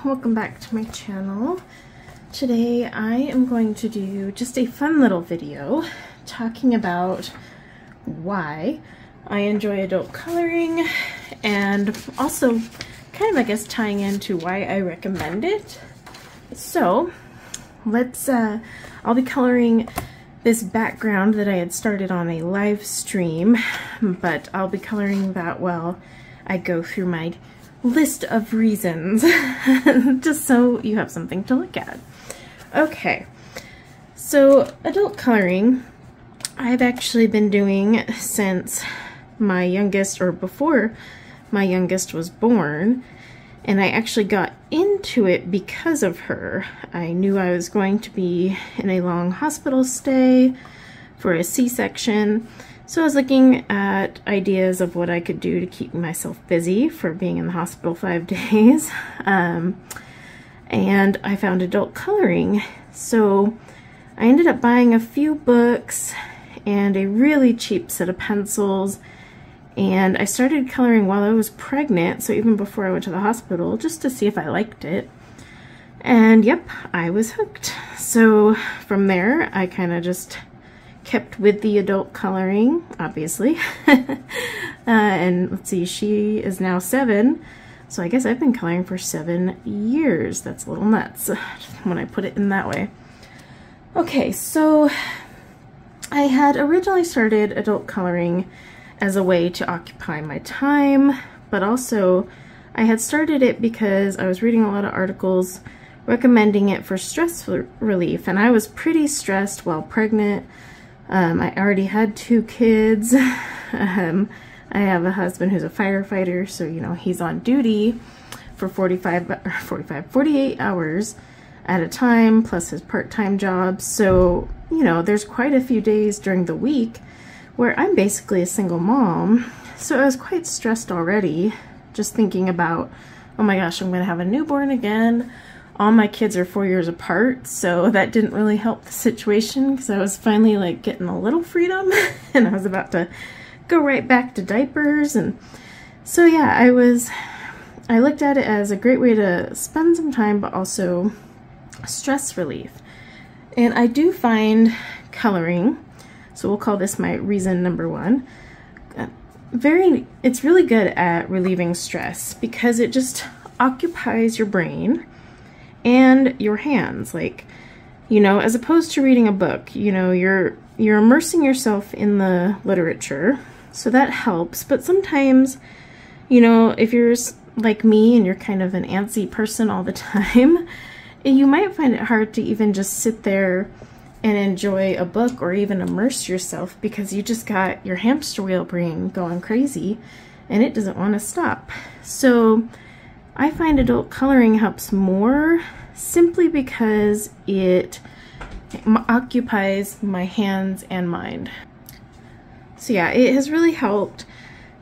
welcome back to my channel. Today I am going to do just a fun little video talking about why I enjoy adult coloring and also kind of, I guess, tying into why I recommend it. So let's, I'll be coloring this background that I had started on a live stream, but I'll be coloring that while I go through my list of reasons, just so you have something to look at. Okay, so adult coloring, I've actually been doing since my youngest, or before my youngest was born, and I actually got into it because of her. I knew I was going to be in a long hospital stay for a C-section, so I was looking at ideas of what I could do to keep myself busy for being in the hospital 5 days. And I found adult coloring. So I ended up buying a few books and a really cheap set of pencils. And I started coloring while I was pregnant, so even before I went to the hospital, just to see if I liked it. And yep, I was hooked. So from there, I kind of just kept with the adult coloring, obviously. And let's see, she is now 7, so I guess I've been coloring for 7 years. That's a little nuts when I put it in that way. Okay, so I had originally started adult coloring as a way to occupy my time, but also I had started it because I was reading a lot of articles recommending it for stress relief, and I was pretty stressed while pregnant. I already had 2 kids. I have a husband who's a firefighter, so you know, he's on duty for 48 hours at a time, plus his part-time job. So, you know, there's quite a few days during the week where I'm basically a single mom. So I was quite stressed already, just thinking about, oh my gosh, I'm gonna have a newborn again. All my kids are 4 years apart, so that didn't really help the situation because I was finally like getting a little freedom and I was about to go right back to diapers. And so yeah, I looked at it as a great way to spend some time, but also stress relief. And I do find coloring, so we'll call this my reason number 1, it's really good at relieving stress because it just occupies your brain and your hands. Like, you know, as opposed to reading a book, you know, you're immersing yourself in the literature, so that helps. But sometimes, you know, if you're like me and you're kind of an antsy person all the time, you might find it hard to even just sit there and enjoy a book or even immerse yourself because you just got your hamster wheel brain going crazy and it doesn't want to stop. So I find adult coloring helps more simply because it occupies my hands and mind. So yeah, it has really helped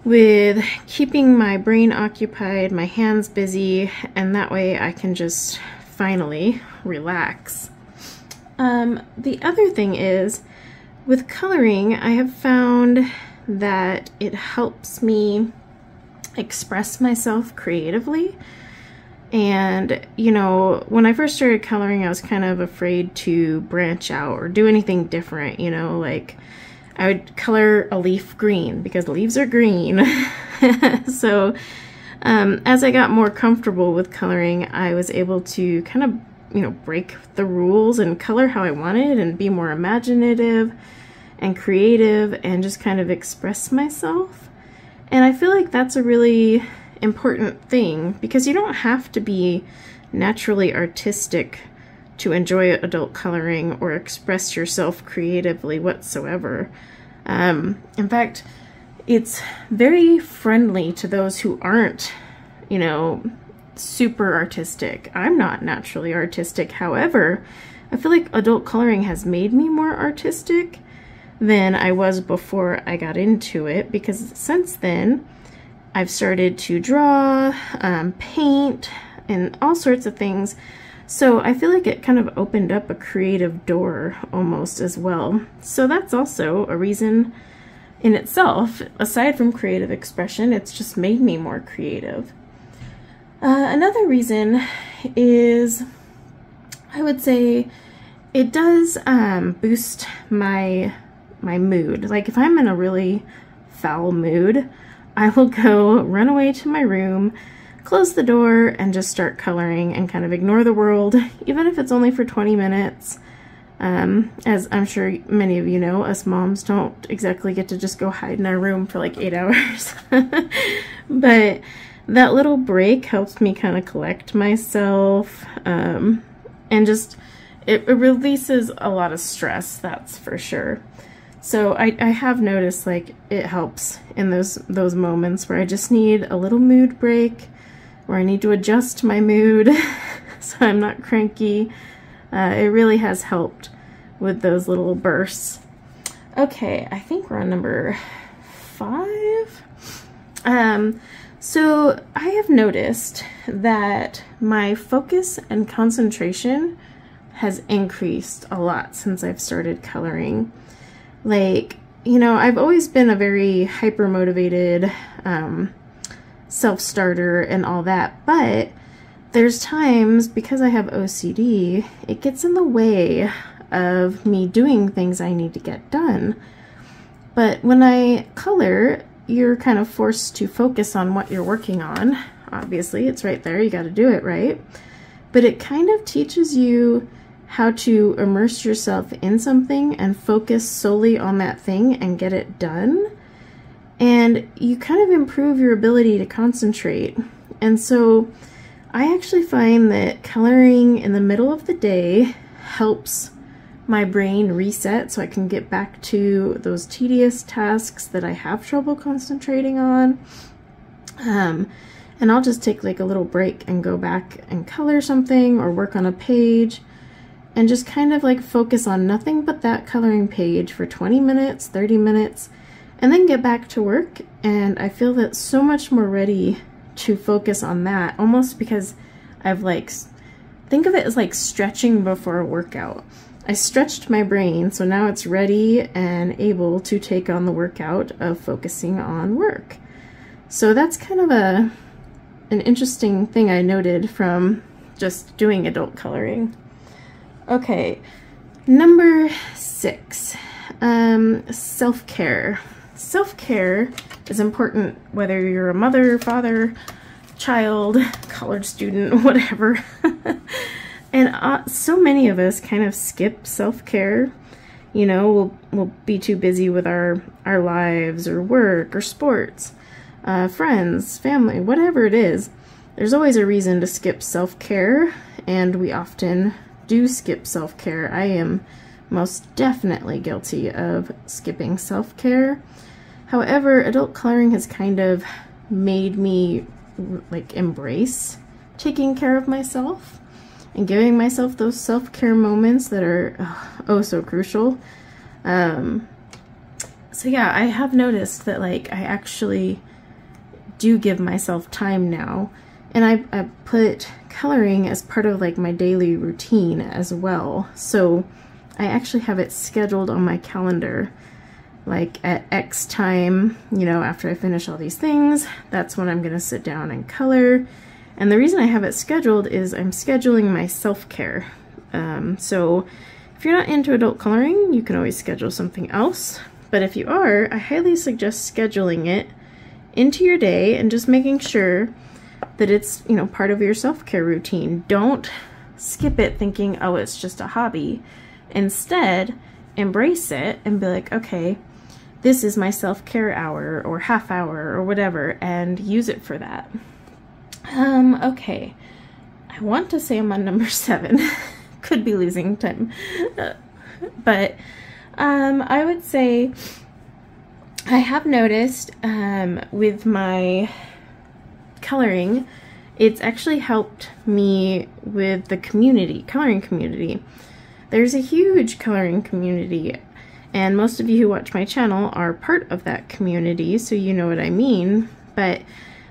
with keeping my brain occupied, my hands busy, and that way I can just finally relax. The other thing is, with coloring, I have found that it helps me express myself creatively. And you know, when I first started coloring, I was kind of afraid to branch out or do anything different, you know, like I would color a leaf green because leaves are green. So as I got more comfortable with coloring, I was able to kind of, you know, break the rules and color how I wanted and be more imaginative and creative and just kind of express myself. And I feel like that's a really important thing because you don't have to be naturally artistic to enjoy adult coloring or express yourself creatively whatsoever. In fact, it's very friendly to those who aren't, you know, super artistic. I'm not naturally artistic. However, I feel like adult coloring has made me more artistic than I was before I got into it, because since then I've started to draw, paint, and all sorts of things. So I feel like it kind of opened up a creative door almost as well. So that's also a reason in itself. Aside from creative expression, it's just made me more creative. Another reason is, I would say, it does boost my mood. Like if I'm in a really foul mood, I will go run away to my room, close the door, and just start coloring and kind of ignore the world, even if it's only for 20 minutes. As I'm sure many of you know, us moms don't exactly get to just go hide in our room for like 8 hours. But that little break helps me kind of collect myself, and just, it releases a lot of stress, that's for sure. So I have noticed like it helps in those moments where I just need a little mood break, where I need to adjust my mood so I'm not cranky. It really has helped with those little bursts. Okay, I think we're on number 5. So I have noticed that my focus and concentration has increased a lot since I've started coloring. Like, you know, I've always been a very hyper-motivated self-starter and all that, but there's times, because I have OCD, it gets in the way of me doing things I need to get done. But when I color, you're kind of forced to focus on what you're working on. Obviously, it's right there, you got to do it, right? But it kind of teaches you how to immerse yourself in something and focus solely on that thing and get it done. And you kind of improve your ability to concentrate. And so I actually find that coloring in the middle of the day helps my brain reset so I can get back to those tedious tasks that I have trouble concentrating on. And I'll just take like a little break and go back and color something or work on a page and just kind of like focus on nothing but that coloring page for 20 minutes, 30 minutes, and then get back to work. And I feel that so much more ready to focus on that, almost because I've like, think of it as like stretching before a workout. I stretched my brain, so now it's ready and able to take on the workout of focusing on work. So that's kind of an interesting thing I noted from just doing adult coloring. Okay, number 6, self-care. Self-care is important whether you're a mother, father, child, college student, whatever. And so many of us kind of skip self-care. You know, we'll be too busy with our lives or work or sports, friends, family, whatever it is. There's always a reason to skip self-care, and we often do skip self-care. I am most definitely guilty of skipping self-care. However, adult coloring has kind of made me like embrace taking care of myself and giving myself those self-care moments that are oh so crucial. So yeah, I have noticed that like I actually do give myself time now, and I put coloring as part of like my daily routine as well. So I actually have it scheduled on my calendar, like at X time, you know, after I finish all these things, that's when I'm gonna sit down and color. And the reason I have it scheduled is I'm scheduling my self-care. So if you're not into adult coloring, you can always schedule something else. But if you are, I highly suggest scheduling it into your day and just making sure that it's, you know, part of your self-care routine. Don't skip it thinking, oh, it's just a hobby. Instead, embrace it and be like, okay, this is my self-care hour or half hour or whatever, and use it for that. Okay, I want to say I'm on number 7. Could be losing time. But I would say I have noticed with my coloring, it's actually helped me with the community, coloring community. There's a huge coloring community, and most of you who watch my channel are part of that community, so you know what I mean. But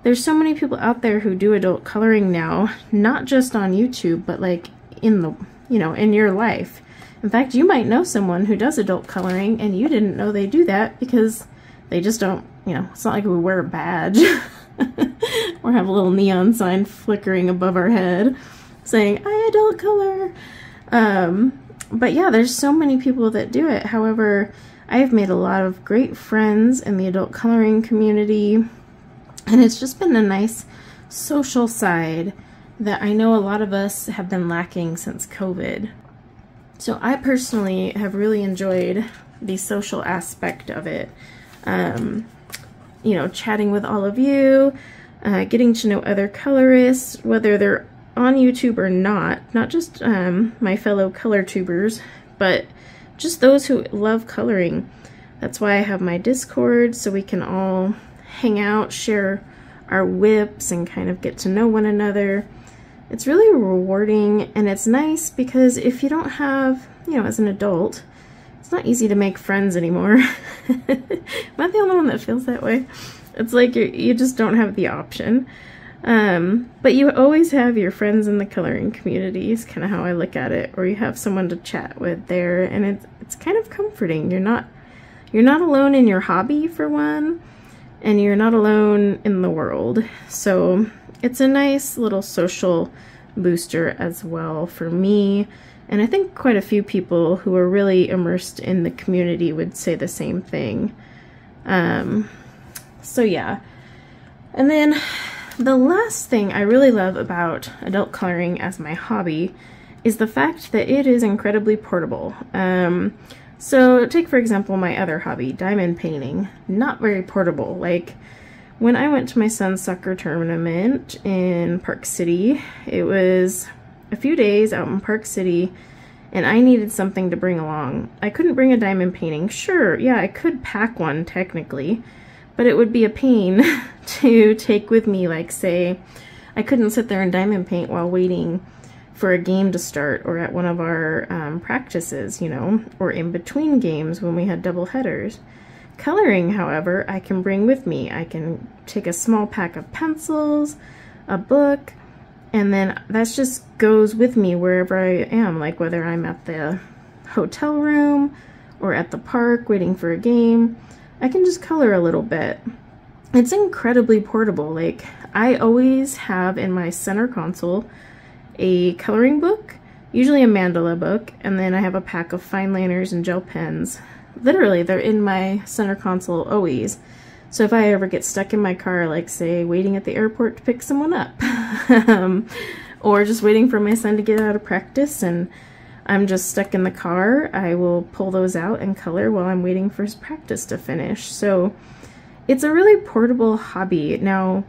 there's so many people out there who do adult coloring now, not just on YouTube, but like in the, you know, in your life. In fact, you might know someone who does adult coloring and you didn't know they do that because they just don't, you know, it's not like we wear a badge. or have a little neon sign flickering above our head saying, I adult color. But yeah, there's so many people that do it. However, I have made a lot of great friends in the adult coloring community, and it's just been a nice social side that I know a lot of us have been lacking since COVID. So I personally have really enjoyed the social aspect of it. You know, chatting with all of you, getting to know other colorists, whether they're on YouTube or not just my fellow color tubers, but just those who love coloring. That's why I have my Discord, so we can all hang out, share our whips, and kind of get to know one another. It's really rewarding, and it's nice because if you don't have, you know, as an adult, it's not easy to make friends anymore. Am I the only one that feels that way? It's like you just don't have the option. But you always have your friends in the coloring community is kind of how I look at it, or you have someone to chat with there, and it's kind of comforting. You're not alone in your hobby, for one, and you're not alone in the world. So it's a nice little social booster as well for me, and I think quite a few people who are really immersed in the community would say the same thing. So yeah. And then the last thing I really love about adult coloring as my hobby is the fact that it is incredibly portable. So take, for example, my other hobby, diamond painting. Not very portable. Like, when I went to my son's soccer tournament in Park City, it was a few days out in Park City, and I needed something to bring along. I couldn't bring a diamond painting. Sure, yeah, I could pack one technically, but it would be a pain to take with me. Like, say, I couldn't sit there and diamond paint while waiting for a game to start, or at one of our practices, you know, or in between games when we had double headers. Coloring, however, I can bring with me. I can take a small pack of pencils, a book, and then that just goes with me wherever I am, like whether I'm at the hotel room or at the park waiting for a game. I can just color a little bit. It's incredibly portable. Like, I always have in my center console a coloring book, usually a mandala book, and then I have a pack of fine liners and gel pens. Literally, they're in my center console always. So if I ever get stuck in my car, like say waiting at the airport to pick someone up, or just waiting for my son to get out of practice and I'm just stuck in the car, I will pull those out and color while I'm waiting for his practice to finish. So it's a really portable hobby. Now,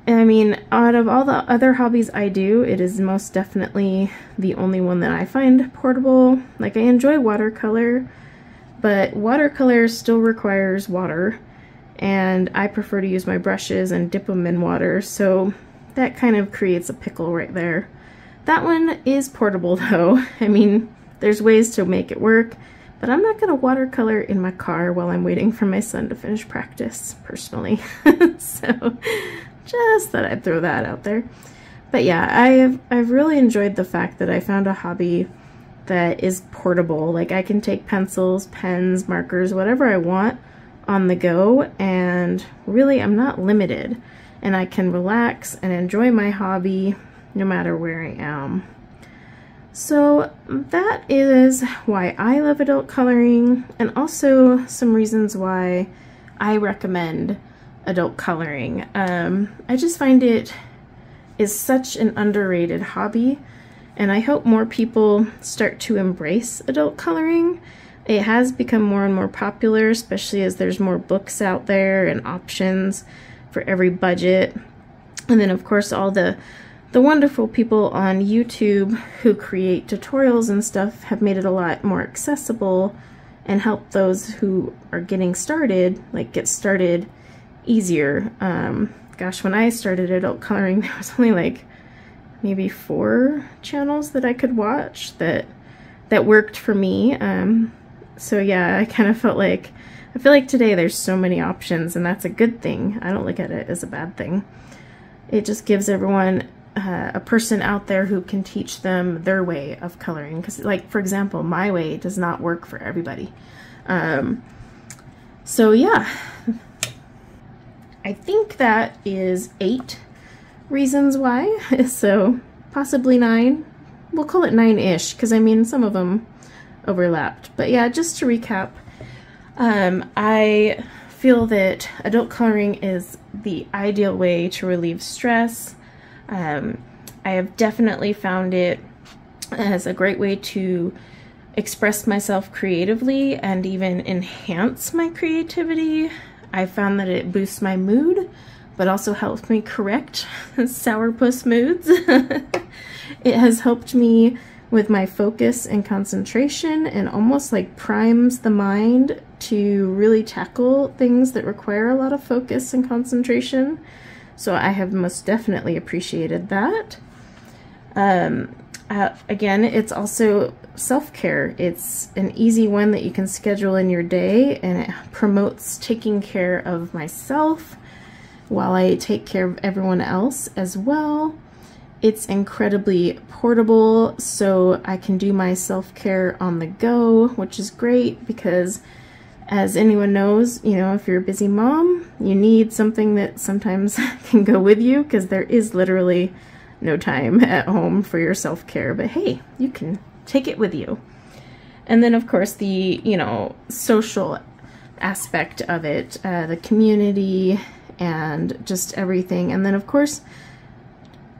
I mean, out of all the other hobbies I do, it is most definitely the only one that I find portable. Like, I enjoy watercolor, but watercolor still requires water, and I prefer to use my brushes and dip them in water, so that kind of creates a pickle right there. That one is portable though. I mean, there's ways to make it work, but I'm not going to watercolor in my car while I'm waiting for my son to finish practice, personally. So just thought I'd throw that out there. But yeah, I've really enjoyed the fact that I found a hobby that is portable. Like, I can take pencils, pens, markers, whatever I want on the go, and really I'm not limited, and I can relax and enjoy my hobby no matter where I am. So that is why I love adult coloring, and also some reasons why I recommend adult coloring. I just find it is such an underrated hobby, and I hope more people start to embrace adult coloring. It has become more and more popular, especially as there's more books out there and options for every budget. And then of course all the wonderful people on YouTube who create tutorials and stuff have made it a lot more accessible and help those who are getting started, like, get started easier. Gosh, when I started adult coloring, there was only like maybe 4 channels that I could watch that worked for me. So yeah, I kind of felt like, I feel like today there's so many options, and that's a good thing. I don't look at it as a bad thing. It just gives everyone a person out there who can teach them their way of coloring. Because, like, for example, my way does not work for everybody. So yeah, I think that is 8 reasons why, so possibly 9. We'll call it 9-ish, because I mean some of them overlapped. But yeah, just to recap, I feel that adult coloring is the ideal way to relieve stress. I have definitely found it as a great way to express myself creatively and even enhance my creativity. I found that it boosts my mood, but also helps me correct sourpuss moods. It has helped me with my focus and concentration, and almost like primes the mind to really tackle things that require a lot of focus and concentration. So I have most definitely appreciated that. Again, it's also self-care. It's an easy one that you can schedule in your day, and it promotes taking care of myself while I take care of everyone else as well. It's incredibly portable, so I can do my self-care on the go, which is great because, as anyone knows, you know, if you're a busy mom, you need something that sometimes can go with you, because there is literally no time at home for your self-care. But hey, you can take it with you. And then of course the, you know, social aspect of it, the community and just everything. And then of course,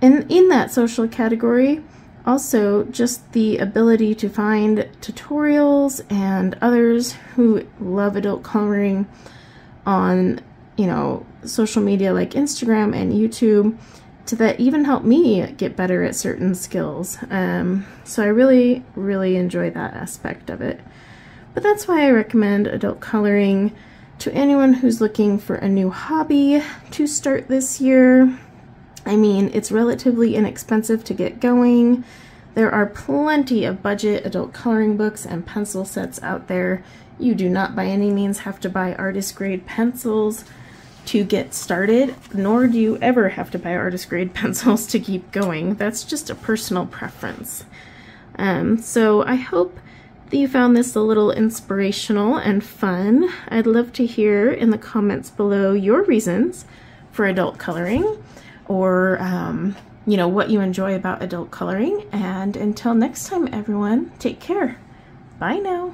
in that social category, also just the ability to find tutorials and others who love adult coloring on, you know, social media like Instagram and YouTube, to that even help me get better at certain skills. So I really, really enjoy that aspect of it. But that's why I recommend adult coloring to anyone who's looking for a new hobby to start this year. I mean, it's relatively inexpensive to get going. There are plenty of budget adult coloring books and pencil sets out there. You do not by any means have to buy artist grade pencils to get started, nor do you ever have to buy artist grade pencils to keep going. That's just a personal preference. So I hope that you found this a little inspirational and fun. I'd love to hear in the comments below your reasons for adult coloring, or you know, what you enjoy about adult coloring. And until next time, everyone, take care. Bye now.